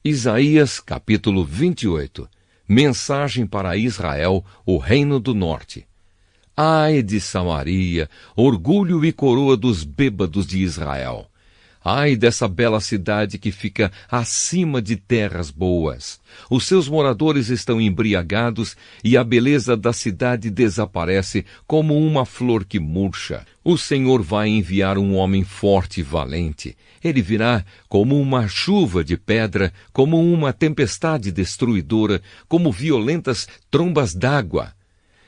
Isaías capítulo 28. Mensagem para Israel, o reino do norte. Ai de Samaria, orgulho e coroa dos bêbados de Israel! Ai dessa bela cidade que fica acima de terras boas! Os seus moradores estão embriagados e a beleza da cidade desaparece como uma flor que murcha. O Senhor vai enviar um homem forte e valente. Ele virá como uma chuva de pedra, como uma tempestade destruidora, como violentas trombas d'água.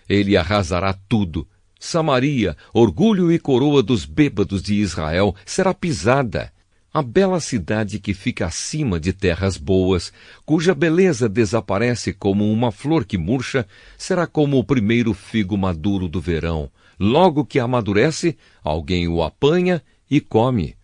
Ele arrasará tudo. Samaria, orgulho e coroa dos bêbados de Israel, será pisada. A bela cidade que fica acima de terras boas, cuja beleza desaparece como uma flor que murcha, será como o primeiro figo maduro do verão. Logo que amadurece, alguém o apanha e come.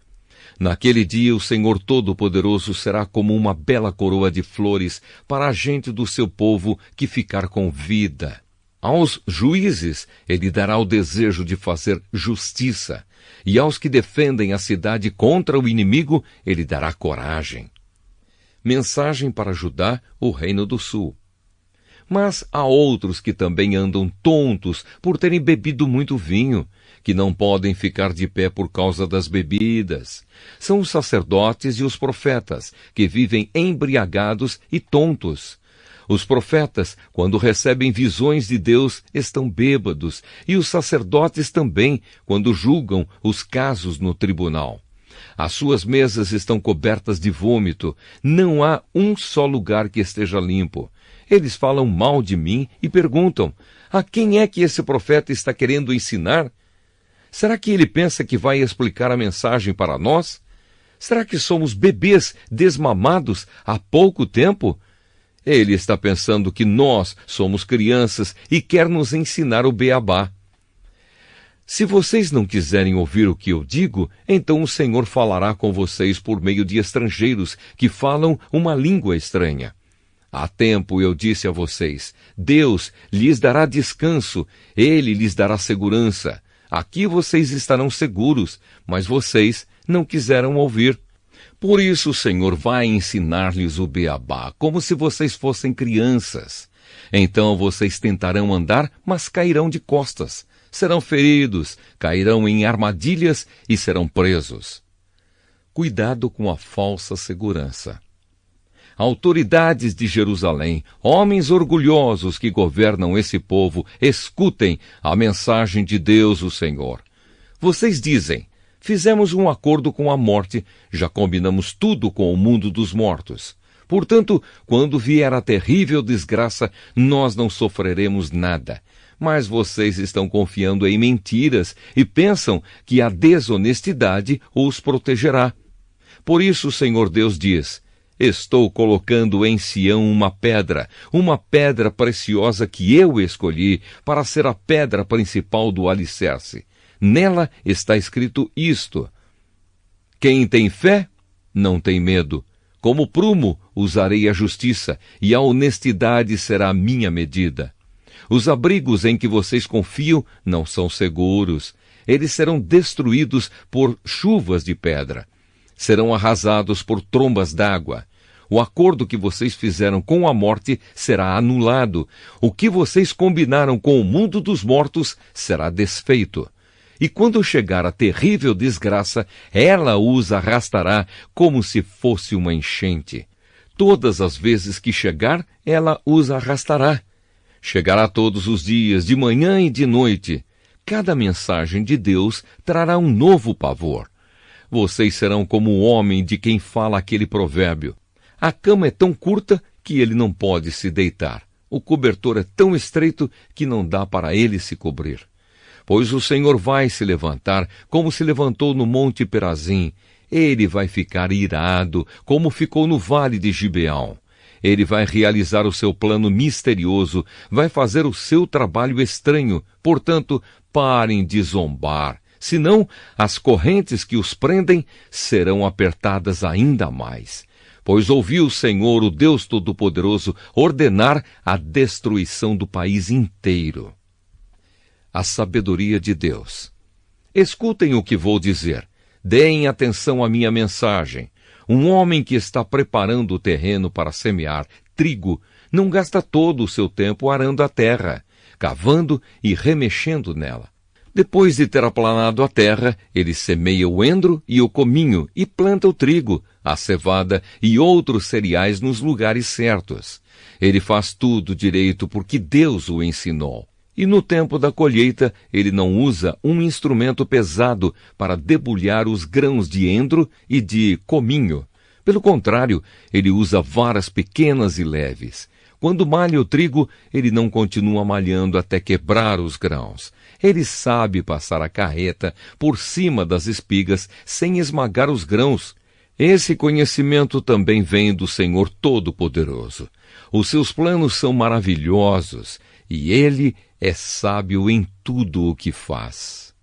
Naquele dia o Senhor Todo-Poderoso será como uma bela coroa de flores para a gente do seu povo que ficar com vida. Aos juízes ele dará o desejo de fazer justiça, e aos que defendem a cidade contra o inimigo ele dará coragem. Mensagem para Judá, o reino do sul. Mas há outros que também andam tontos por terem bebido muito vinho, que não podem ficar de pé por causa das bebidas. São os sacerdotes e os profetas, que vivem embriagados e tontos. Os profetas, quando recebem visões de Deus, estão bêbados, e os sacerdotes também, quando julgam os casos no tribunal. As suas mesas estão cobertas de vômito, não há um só lugar que esteja limpo. Eles falam mal de mim e perguntam: a quem é que esse profeta está querendo ensinar? Será que ele pensa que vai explicar a mensagem para nós? Será que somos bebês desmamados há pouco tempo? Ele está pensando que nós somos crianças e quer nos ensinar o beabá. Se vocês não quiserem ouvir o que eu digo, então o Senhor falará com vocês por meio de estrangeiros que falam uma língua estranha. Há tempo eu disse a vocês: Deus lhes dará descanso, Ele lhes dará segurança. Aqui vocês estarão seguros, mas vocês não quiseram ouvir. Por isso o Senhor vai ensinar-lhes o beabá, como se vocês fossem crianças. Então vocês tentarão andar, mas cairão de costas. Serão feridos, cairão em armadilhas e serão presos. Cuidado com a falsa segurança. Autoridades de Jerusalém, homens orgulhosos que governam esse povo, escutem a mensagem de Deus, o Senhor. Vocês dizem: fizemos um acordo com a morte, já combinamos tudo com o mundo dos mortos. Portanto, quando vier a terrível desgraça, nós não sofreremos nada. Mas vocês estão confiando em mentiras e pensam que a desonestidade os protegerá. Por isso o Senhor Deus diz: estou colocando em Sião uma pedra preciosa que eu escolhi para ser a pedra principal do alicerce. Nela está escrito isto: quem tem fé, não tem medo. Como prumo, usarei a justiça, e a honestidade será a minha medida. Os abrigos em que vocês confiam não são seguros. Eles serão destruídos por chuvas de pedra. Serão arrasados por trombas d'água. O acordo que vocês fizeram com a morte será anulado. O que vocês combinaram com o mundo dos mortos será desfeito. E quando chegar a terrível desgraça, ela os arrastará como se fosse uma enchente. Todas as vezes que chegar, ela os arrastará. Chegará todos os dias, de manhã e de noite. Cada mensagem de Deus trará um novo pavor. Vocês serão como o homem de quem fala aquele provérbio: a cama é tão curta que ele não pode se deitar. O cobertor é tão estreito que não dá para ele se cobrir. Pois o Senhor vai se levantar, como se levantou no monte Perazim. Ele vai ficar irado, como ficou no vale de Gibeão. Ele vai realizar o seu plano misterioso, vai fazer o seu trabalho estranho. Portanto, parem de zombar. Senão, as correntes que os prendem serão apertadas ainda mais. Pois ouviu o Senhor, o Deus Todo-Poderoso, ordenar a destruição do país inteiro. A sabedoria de Deus. Escutem o que vou dizer. Deem atenção à minha mensagem. Um homem que está preparando o terreno para semear trigo não gasta todo o seu tempo arando a terra, cavando e remexendo nela. Depois de ter aplanado a terra, ele semeia o endro e o cominho e planta o trigo, a cevada e outros cereais nos lugares certos. Ele faz tudo direito porque Deus o ensinou. E no tempo da colheita, ele não usa um instrumento pesado para debulhar os grãos de endro e de cominho. Pelo contrário, ele usa varas pequenas e leves. Quando malha o trigo, ele não continua malhando até quebrar os grãos. Ele sabe passar a carreta por cima das espigas sem esmagar os grãos. Esse conhecimento também vem do Senhor Todo-Poderoso. Os seus planos são maravilhosos e ele é sábio em tudo o que faz.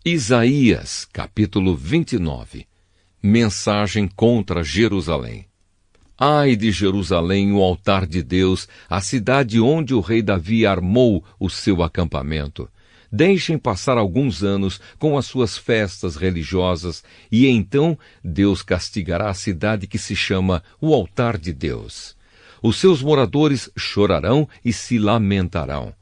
Isaías, capítulo 29. Mensagem contra Jerusalém. Ai de Jerusalém, o altar de Deus, a cidade onde o rei Davi armou o seu acampamento. Deixem passar alguns anos com as suas festas religiosas e então Deus castigará a cidade que se chama o altar de Deus. Os seus moradores chorarão e se lamentarão.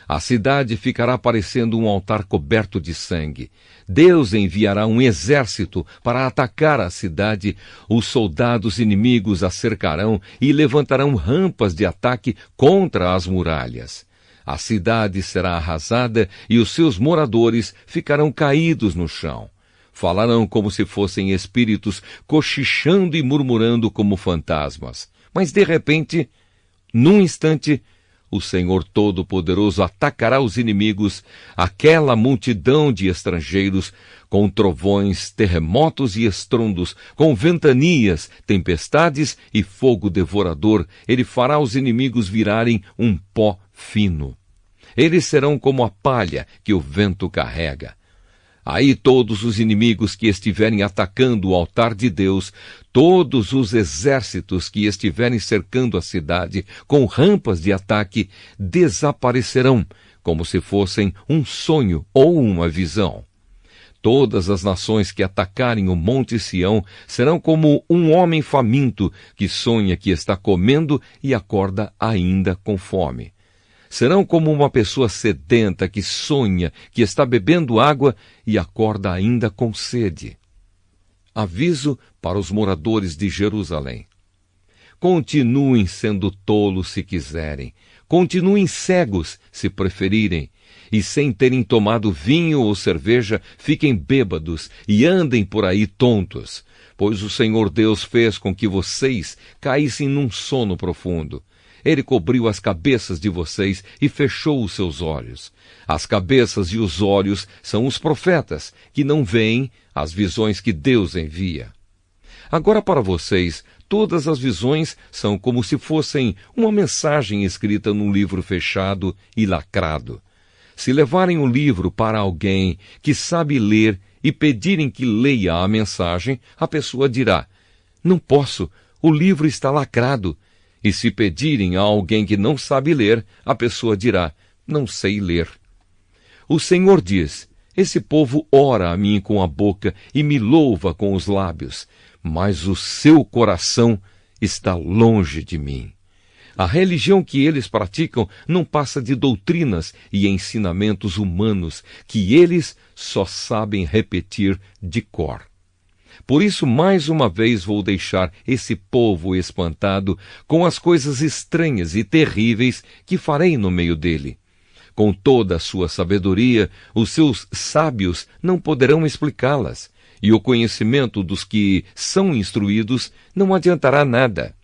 A cidade ficará parecendo um altar coberto de sangue. Deus enviará um exército para atacar a cidade. Os soldados inimigos a cercarão e levantarão rampas de ataque contra as muralhas. A cidade será arrasada e os seus moradores ficarão caídos no chão. Falarão como se fossem espíritos, cochichando e murmurando como fantasmas. Mas, de repente, num instante, o Senhor Todo-Poderoso atacará os inimigos, aquela multidão de estrangeiros, com trovões, terremotos e estrondos, com ventanias, tempestades e fogo devorador. Ele fará os inimigos virarem um pó fino. Eles serão como a palha que o vento carrega. Aí todos os inimigos que estiverem atacando o altar de Deus, todos os exércitos que estiverem cercando a cidade com rampas de ataque, desaparecerão, como se fossem um sonho ou uma visão. Todas as nações que atacarem o Monte Sião serão como um homem faminto que sonha que está comendo e acorda ainda com fome. Serão como uma pessoa sedenta que sonha que está bebendo água e acorda ainda com sede. Aviso para os moradores de Jerusalém. Continuem sendo tolos se quiserem. Continuem cegos se preferirem. E sem terem tomado vinho ou cerveja, fiquem bêbados e andem por aí tontos. Pois o Senhor Deus fez com que vocês caíssem num sono profundo. Ele cobriu as cabeças de vocês e fechou os seus olhos. As cabeças e os olhos são os profetas, que não veem as visões que Deus envia. Agora para vocês, todas as visões são como se fossem uma mensagem escrita num livro fechado e lacrado. Se levarem o livro para alguém que sabe ler e pedirem que leia a mensagem, a pessoa dirá: "Não posso, o livro está lacrado." E se pedirem a alguém que não sabe ler, a pessoa dirá: "Não sei ler." O Senhor diz: "Esse povo ora a mim com a boca e me louva com os lábios, mas o seu coração está longe de mim." A religião que eles praticam não passa de doutrinas e ensinamentos humanos que eles só sabem repetir de cor. Por isso, mais uma vez vou deixar esse povo espantado com as coisas estranhas e terríveis que farei no meio dele. Com toda a sua sabedoria, os seus sábios não poderão explicá-las, e o conhecimento dos que são instruídos não adiantará nada.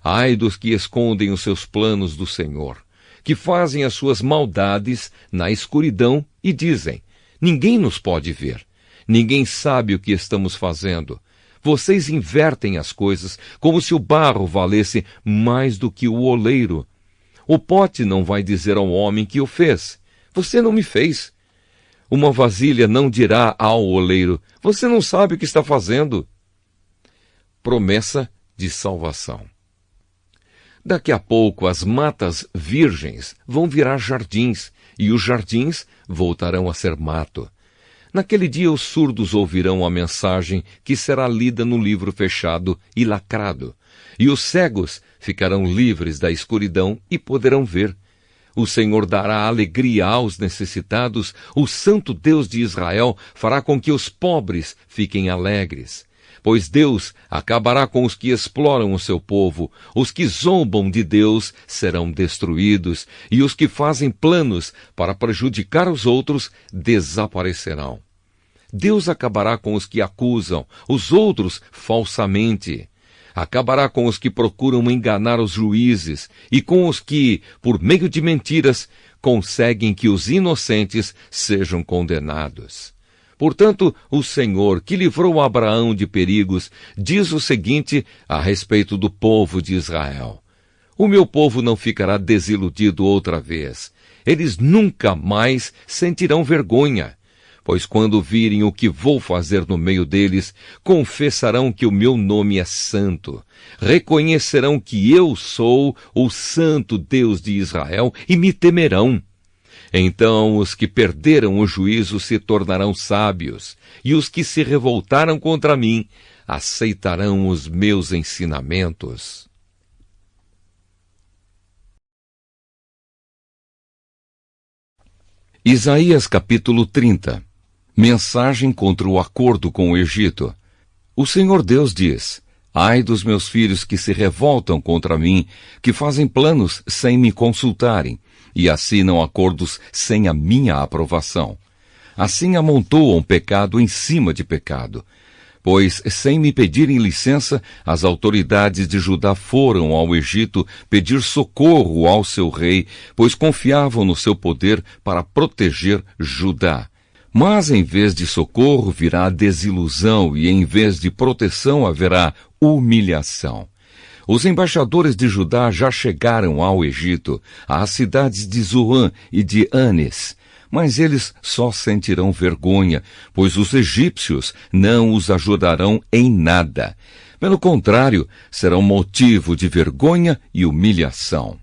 Ai dos que escondem os seus planos do Senhor, que fazem as suas maldades na escuridão e dizem: "Ninguém nos pode ver. Ninguém sabe o que estamos fazendo." Vocês invertem as coisas como se o barro valesse mais do que o oleiro. O pote não vai dizer ao homem que o fez: "Você não me fez." Uma vasilha não dirá ao oleiro: "Você não sabe o que está fazendo." Promessa de salvação. Daqui a pouco as matas virgens vão virar jardins e os jardins voltarão a ser mato. Naquele dia os surdos ouvirão a mensagem que será lida no livro fechado e lacrado, e os cegos ficarão livres da escuridão e poderão ver. O Senhor dará alegria aos necessitados, o Santo Deus de Israel fará com que os pobres fiquem alegres. Pois Deus acabará com os que exploram o seu povo, os que zombam de Deus serão destruídos, e os que fazem planos para prejudicar os outros desaparecerão. Deus acabará com os que acusam os outros falsamente. Acabará com os que procuram enganar os juízes e com os que, por meio de mentiras, conseguem que os inocentes sejam condenados. Portanto, o Senhor, que livrou Abraão de perigos, diz o seguinte a respeito do povo de Israel: o meu povo não ficará desiludido outra vez. Eles nunca mais sentirão vergonha. Pois quando virem o que vou fazer no meio deles, confessarão que o meu nome é santo. Reconhecerão que eu sou o Santo Deus de Israel e me temerão. Então os que perderam o juízo se tornarão sábios, e os que se revoltaram contra mim aceitarão os meus ensinamentos. Isaías capítulo 30. Mensagem contra o acordo com o Egito. O Senhor Deus diz: ai dos meus filhos que se revoltam contra mim, que fazem planos sem me consultarem, e assinam acordos sem a minha aprovação. Assim amontoam pecado em cima de pecado. Pois, sem me pedirem licença, as autoridades de Judá foram ao Egito pedir socorro ao seu rei, pois confiavam no seu poder para proteger Judá. Mas em vez de socorro virá desilusão e em vez de proteção haverá humilhação. Os embaixadores de Judá já chegaram ao Egito, às cidades de Zoan e de Anes, mas eles só sentirão vergonha, pois os egípcios não os ajudarão em nada. Pelo contrário, serão motivo de vergonha e humilhação.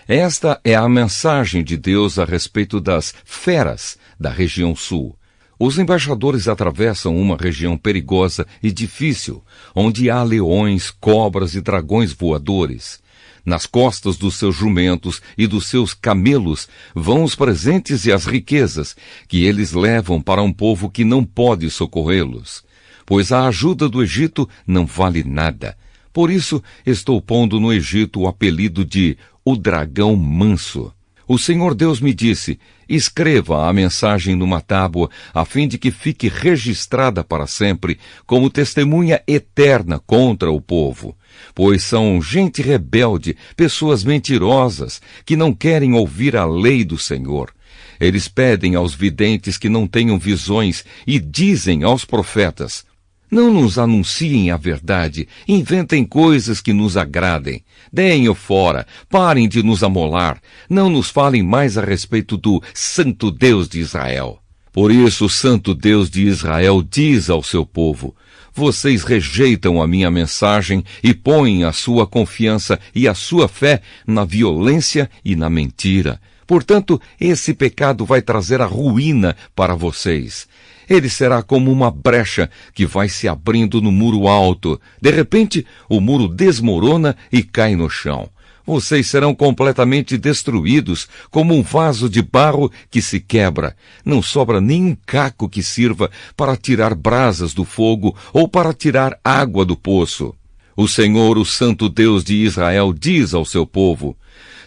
Esta é a mensagem de Deus a respeito das feras da região sul. Os embaixadores atravessam uma região perigosa e difícil, onde há leões, cobras e dragões voadores. Nas costas dos seus jumentos e dos seus camelos vão os presentes e as riquezas, que eles levam para um povo que não pode socorrê-los. Pois a ajuda do Egito não vale nada. Por isso estou pondo no Egito o apelido de o dragão manso. O Senhor Deus me disse: escreva a mensagem numa tábua, a fim de que fique registrada para sempre, como testemunha eterna contra o povo. Pois são gente rebelde, pessoas mentirosas, que não querem ouvir a lei do Senhor. Eles pedem aos videntes que não tenham visões e dizem aos profetas: não nos anunciem a verdade, inventem coisas que nos agradem. Deem-o fora, parem de nos amolar, não nos falem mais a respeito do Santo Deus de Israel. Por isso o Santo Deus de Israel diz ao seu povo: vocês rejeitam a minha mensagem e põem a sua confiança e a sua fé na violência e na mentira. Portanto, esse pecado vai trazer a ruína para vocês. Ele será como uma brecha que vai se abrindo no muro alto. De repente, o muro desmorona e cai no chão. Vocês serão completamente destruídos, como um vaso de barro que se quebra. Não sobra nenhum caco que sirva para tirar brasas do fogo ou para tirar água do poço. O Senhor, o Santo Deus de Israel, diz ao seu povo: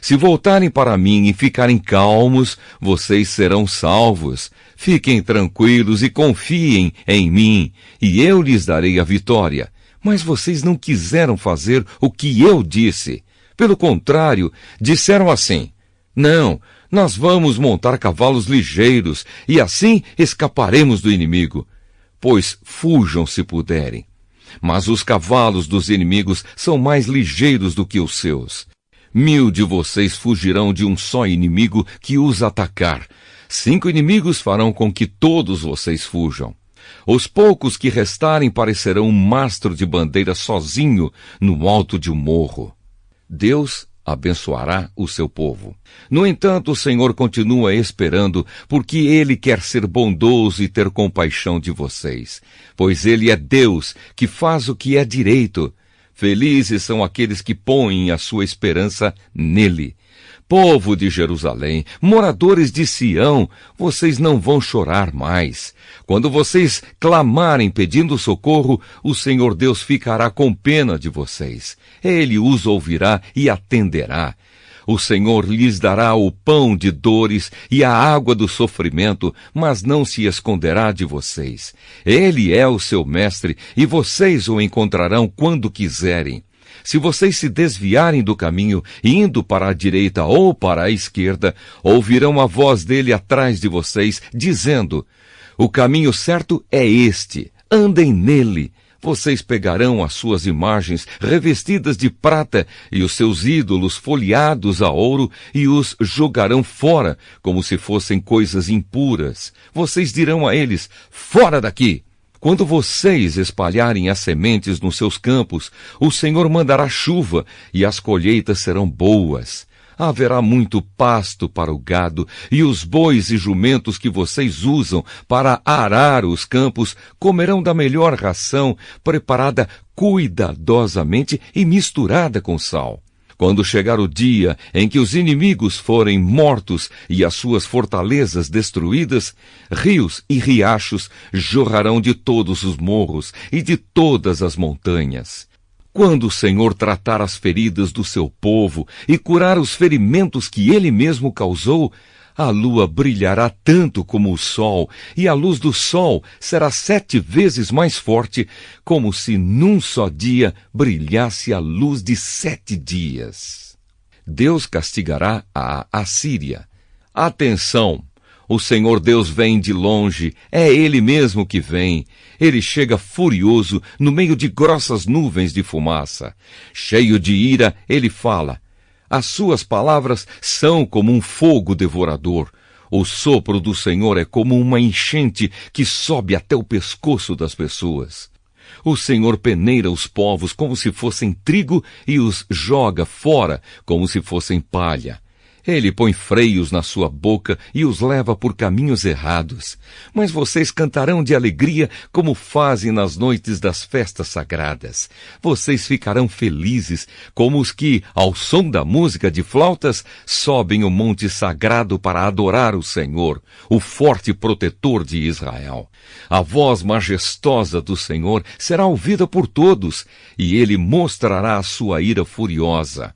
se voltarem para mim e ficarem calmos, vocês serão salvos. Fiquem tranquilos e confiem em mim, e eu lhes darei a vitória. Mas vocês não quiseram fazer o que eu disse. Pelo contrário, disseram assim: não, nós vamos montar cavalos ligeiros, e assim escaparemos do inimigo. Pois fujam se puderem. Mas os cavalos dos inimigos são mais ligeiros do que os seus. 1000 de vocês fugirão de um só inimigo que os atacar. 5 inimigos farão com que todos vocês fujam. Os poucos que restarem parecerão um mastro de bandeira sozinho no alto de um morro. Deus abençoará o seu povo. No entanto, o Senhor continua esperando, porque Ele quer ser bondoso e ter compaixão de vocês, pois Ele é Deus que faz o que é direito. Felizes são aqueles que põem a sua esperança nele. Povo de Jerusalém, moradores de Sião, vocês não vão chorar mais. Quando vocês clamarem pedindo socorro, o Senhor Deus ficará com pena de vocês. Ele os ouvirá e atenderá. O Senhor lhes dará o pão de dores e a água do sofrimento, mas não se esconderá de vocês. Ele é o seu mestre e vocês o encontrarão quando quiserem. Se vocês se desviarem do caminho, indo para a direita ou para a esquerda, ouvirão a voz dele atrás de vocês, dizendo: o caminho certo é este, andem nele. Vocês pegarão as suas imagens revestidas de prata e os seus ídolos folheados a ouro e os jogarão fora, como se fossem coisas impuras. Vocês dirão a eles: fora daqui! Quando vocês espalharem as sementes nos seus campos, o Senhor mandará chuva e as colheitas serão boas. Haverá muito pasto para o gado, e os bois e jumentos que vocês usam para arar os campos comerão da melhor ração, preparada cuidadosamente e misturada com sal. Quando chegar o dia em que os inimigos forem mortos e as suas fortalezas destruídas, rios e riachos jorrarão de todos os morros e de todas as montanhas. Quando o Senhor tratar as feridas do seu povo e curar os ferimentos que ele mesmo causou, a lua brilhará tanto como o sol, e a luz do sol será 7 vezes mais forte, como se num só dia brilhasse a luz de 7 dias. Deus castigará a Assíria. Atenção! O Senhor Deus vem de longe, é Ele mesmo que vem. Ele chega furioso no meio de grossas nuvens de fumaça. Cheio de ira, ele fala. As suas palavras são como um fogo devorador. O sopro do Senhor é como uma enchente que sobe até o pescoço das pessoas. O Senhor peneira os povos como se fossem trigo e os joga fora como se fossem palha. Ele põe freios na sua boca e os leva por caminhos errados. Mas vocês cantarão de alegria como fazem nas noites das festas sagradas. Vocês ficarão felizes como os que, ao som da música de flautas, sobem o monte sagrado para adorar o Senhor, o forte protetor de Israel. A voz majestosa do Senhor será ouvida por todos, e ele mostrará a sua ira furiosa.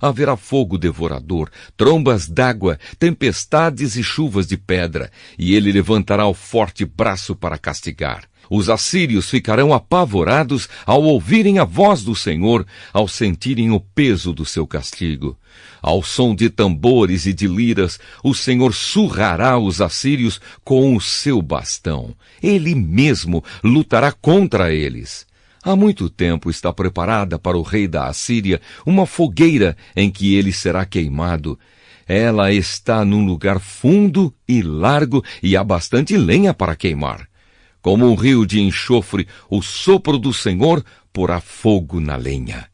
Haverá fogo devorador, trombas d'água, tempestades e chuvas de pedra, e ele levantará o forte braço para castigar. Os assírios ficarão apavorados ao ouvirem a voz do Senhor, ao sentirem o peso do seu castigo. Ao som de tambores e de liras, o Senhor surrará os assírios com o seu bastão. Ele mesmo lutará contra eles. Há muito tempo está preparada para o rei da Assíria uma fogueira em que ele será queimado. Ela está num lugar fundo e largo e há bastante lenha para queimar. Como um rio de enxofre, o sopro do Senhor porá fogo na lenha.